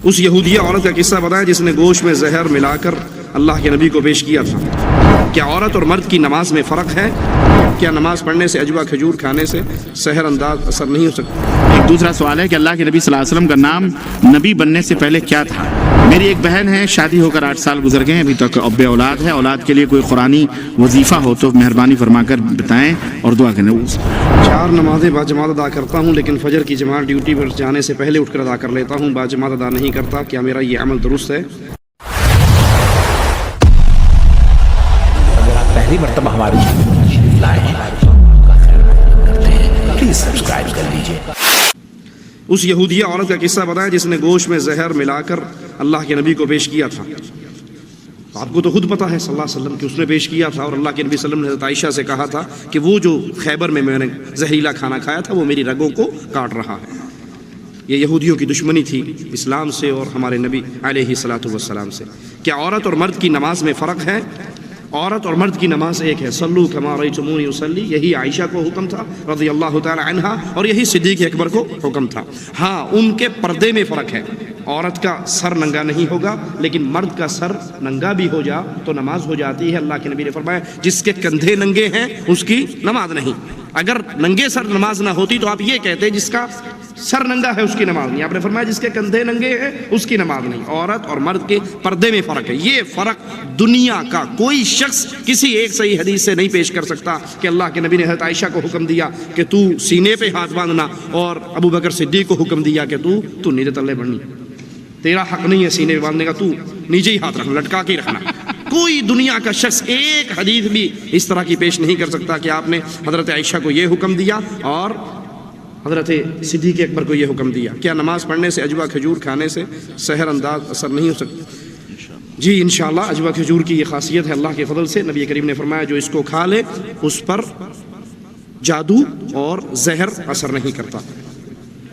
اس یہودیہ عورت کا قصہ بتائیں جس نے گوشت میں زہر ملا کر اللہ کے نبی کو پیش کیا تھا۔ کیا عورت اور مرد کی نماز میں فرق ہے؟ کیا نماز پڑھنے سے اجوا کھجور کھانے سے سحر انداز اثر نہیں ہو سکتا؟ ایک دوسرا سوال ہے کہ اللہ کے نبی صلی اللہ علیہ وسلم کا نام نبی بننے سے پہلے کیا تھا؟ میری ایک بہن ہے، شادی ہو کر 8 سال گزر گئے، ابھی تک اب اولاد ہے۔ اولاد کے لیے کوئی قرآنی وظیفہ ہو تو مہربانی فرما کر بتائیں اور دعا کریں۔ 4 نمازیں باجماعت ادا کرتا ہوں، لیکن فجر کی جماعت ڈیوٹی پر جانے سے پہلے اٹھ کر ادا کر لیتا ہوں، باجماعت ادا نہیں کرتا، کیا میرا یہ عمل درست ہے؟ اگر آپ پہلی مرتبہ ہمارے چینل پر تشریف لائے ہیں کا خیر کرتے ہیں، پلیز سبسکرائب کر لیجیے۔ اس یہودیہ عورت کا قصہ بتائیں جس نے گوشت میں زہر ملا کر اللہ کے نبی کو پیش کیا تھا۔ آپ کو تو خود پتا ہے صلی اللہ علیہ وسلم کہ اس نے پیش کیا تھا، اور اللہ کے نبی صلی اللہ علیہ وسلم نے حضرت عائشہ سے کہا تھا کہ وہ جو خیبر میں نے زہریلا کھانا کھایا تھا وہ میری رگوں کو کاٹ رہا ہے۔ یہ یہودیوں کی دشمنی تھی اسلام سے اور ہمارے نبی علیہ الصلوۃ والسلام سے۔ کیا عورت اور مرد کی نماز میں فرق ہے؟ عورت اور مرد کی نماز ایک ہے۔ صلو کما رأیتمونی اصلی، یہی عائشہ کو حکم تھا رضی اللہ تعالی عنہا، اور یہی صدیق اکبر کو حکم تھا۔ ہاں، ان کے پردے میں فرق ہے۔ عورت کا سر ننگا نہیں ہوگا، لیکن مرد کا سر ننگا بھی ہو جا تو نماز ہو جاتی ہے۔ اللہ کے نبی نے فرمایا جس کے کندھے ننگے ہیں اس کی نماز نہیں۔ اگر ننگے سر نماز نہ ہوتی تو آپ یہ کہتے جس کا سر ننگا ہے اس کی نماز نہیں۔ آپ نے فرمایا جس کے کندھے ننگے ہیں اس کی نماز نہیں۔ عورت اور مرد کے پردے میں فرق ہے۔ یہ فرق دنیا کا کوئی شخص کسی ایک صحیح حدیث سے نہیں پیش کر سکتا کہ اللہ کے نبی نے حضرت عائشہ کو حکم دیا کہ تو سینے پہ ہاتھ باندھنا، اور ابو بکر صدیق کو حکم دیا کہ تو نیچے تلے بڑھنی، تیرا حق نہیں ہے سینے پہ باندھنے کا، تو نیچے ہی ہاتھ رکھنا، لٹکا کے رکھنا۔ کوئی دنیا کا شخص ایک حدیث بھی اس طرح کی پیش نہیں کر سکتا کہ آپ نے حضرت عائشہ کو یہ حکم دیا اور حضرت صدیق اکبر کو یہ حکم دیا۔ کیا نماز پڑھنے سے اجوا کھجور کھانے سے سحر انداز اثر نہیں ہو سکتا؟ جی انشاءاللہ اجوا کھجور کی یہ خاصیت ہے اللہ کے فضل سے۔ نبی کریم نے فرمایا جو اس کو کھا لے اس پر جادو اور زہر اثر نہیں کرتا۔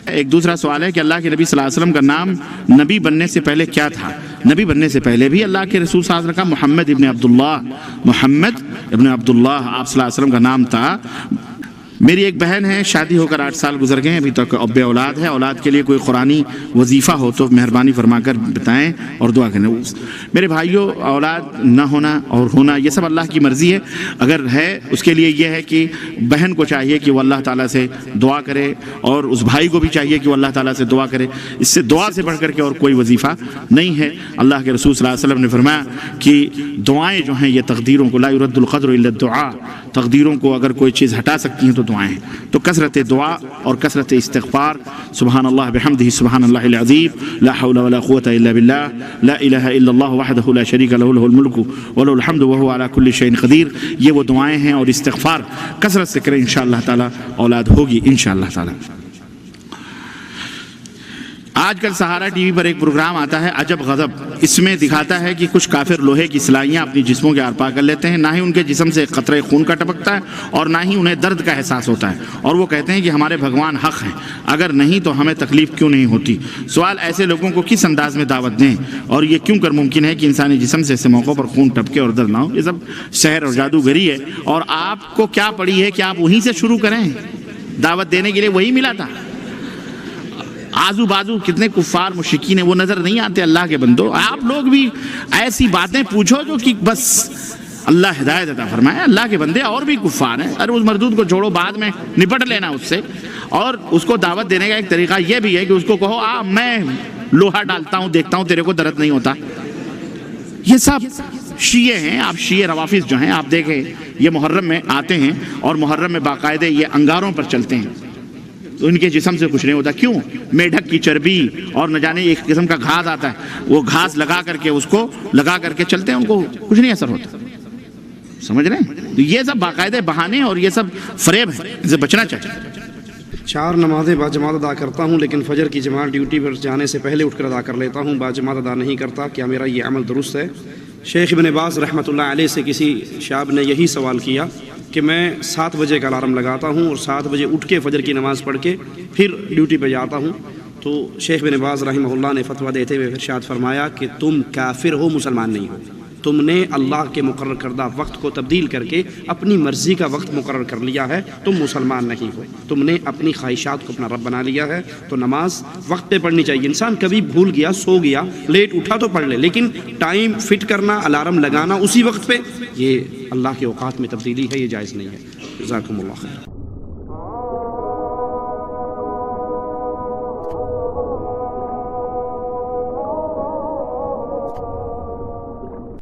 ایک دوسرا سوال ہے کہ اللہ کے نبی صلی اللہ علیہ وسلم کا نام نبی بننے سے پہلے کیا تھا؟ نبی بننے سے پہلے بھی اللہ کے رسول صلی اللہ علیہ وسلم کا محمد ابن عبداللہ آپ صلی اللہ علیہ وسلم کا نام تھا۔ میری ایک بہن ہے، شادی ہو کر 8 سال گزر گئے، ابھی تک اب اولاد ہے۔ اولاد کے لیے کوئی قرآنی وظیفہ ہو تو مہربانی فرما کر بتائیں اور دعا کریں۔ میرے بھائیوں، اولاد نہ ہونا اور ہونا یہ سب اللہ کی مرضی ہے۔ اگر ہے اس کے لیے یہ ہے کہ بہن کو چاہیے کہ وہ اللہ تعالیٰ سے دعا کرے، اور اس بھائی کو بھی چاہیے کہ وہ اللہ تعالیٰ سے دعا کرے۔ اس سے دعا سے بڑھ کر کے اور کوئی وظیفہ نہیں ہے۔ اللہ کے رسول صلی اللہ علیہ وسلم نے فرمایا کہ دعائیں جو ہیں یہ تقدیروں کو لا يرد القدر الا الدعاء، تقدیروں کو اگر کوئی چیز ہٹا سکتی ہیں تو دعائیں ہیں۔ تو کثرت دعا اور کثرت استغفار، سبحان اللہ بحمدہ، سبحان اللہ العظیم، لا حول ولا قوة الا باللہ، لا الہ الا اللہ وحدہ لا شریک لہ، لہ الملک ولہ الحمد وہو علی کل شیء قدیر۔ یہ وہ دعائیں ہیں اور استغفار کثرت سے کریں، انشاءاللہ تعالی اولاد ہوگی انشاءاللہ تعالی۔ آج کل سہارا ٹی وی پر ایک پروگرام آتا ہے عجب غضب، اس میں دکھاتا ہے کہ کچھ کافر لوہے کی سلائیاں اپنی جسموں کے آر پار کر لیتے ہیں، نہ ہی ان کے جسم سے قطرے خون کا ٹپکتا ہے اور نہ ہی انہیں درد کا احساس ہوتا ہے، اور وہ کہتے ہیں کہ ہمارے بھگوان حق ہیں، اگر نہیں تو ہمیں تکلیف کیوں نہیں ہوتی؟ سوال، ایسے لوگوں کو کس انداز میں دعوت دیں، اور یہ کیوں کر ممکن ہے کہ انسانی جسم سے ایسے موقعوں پر خون ٹپکے اور درد نہ ہو؟ یہ سب سحر اور جادوگری ہے، اور آپ کو کیا پڑی ہے کہ آپ وہیں سے شروع کریں؟ دعوت دینے کے لیے وہی ملا تھا۔ آزو بازو کتنے کفار مشرکین ہیں، وہ نظر نہیں آتے اللہ کے بندو؟ آپ لوگ بھی ایسی باتیں پوچھو جو کہ بس اللہ ہدایت عطا فرمائے۔ اللہ کے بندے اور بھی کفار ہیں، ارے اس مردود کو چھوڑو، بعد میں نپٹ لینا اس سے۔ اور اس کو دعوت دینے کا ایک طریقہ یہ بھی ہے کہ اس کو کہو میں لوہا ڈالتا ہوں، دیکھتا ہوں تیرے کو درد نہیں ہوتا۔ یہ سب شیعہ ہیں، آپ شیعہ روافظ جو ہیں آپ دیکھیں یہ محرم میں آتے ہیں اور محرم میں باقاعدہ یہ انگاروں پر چلتے ہیں، تو ان کے جسم سے کچھ نہیں ہوتا۔ کیوں؟ میڈک کی چربی اور نہ جانے ایک قسم کا گھاس آتا ہے، وہ گھاس لگا کر کے اس کو لگا کر کے چلتے ہیں، ان کو کچھ نہیں اثر ہوتا۔ سمجھ رہے ہیں؟ تو یہ سب باقاعدہ بہانے اور یہ سب فریب ہے، ان سے بچنا چاہیے۔ 4 نمازیں باجماعت ادا کرتا ہوں، لیکن فجر کی جماعت ڈیوٹی پر جانے سے پہلے اٹھ کر ادا کر لیتا ہوں، باجماعت ادا نہیں کرتا، کیا میرا یہ عمل درست ہے؟ شیخ ابن باز رحمۃ اللہ علیہ سے کسی شاب نے یہی سوال کیا کہ میں 7 بجے کا الارم لگاتا ہوں اور 7 بجے اٹھ کے فجر کی نماز پڑھ کے پھر ڈیوٹی پہ جاتا ہوں، تو شیخ ابن باز رحمہ اللہ نے فتویٰ دیتے ہوئے ارشاد فرمایا کہ تم کافر ہو، مسلمان نہیں ہو، تم نے اللہ کے مقرر کردہ وقت کو تبدیل کر کے اپنی مرضی کا وقت مقرر کر لیا ہے، تم مسلمان نہیں ہو، تم نے اپنی خواہشات کو اپنا رب بنا لیا ہے۔ تو نماز وقت پہ پڑھنی چاہیے۔ انسان کبھی بھول گیا، سو گیا، لیٹ اٹھا تو پڑھ لے، لیکن ٹائم فٹ کرنا، الارم لگانا اسی وقت پہ، یہ اللہ کے اوقات میں تبدیلی ہے، یہ جائز نہیں ہے۔ جزاکم اللہ خیر۔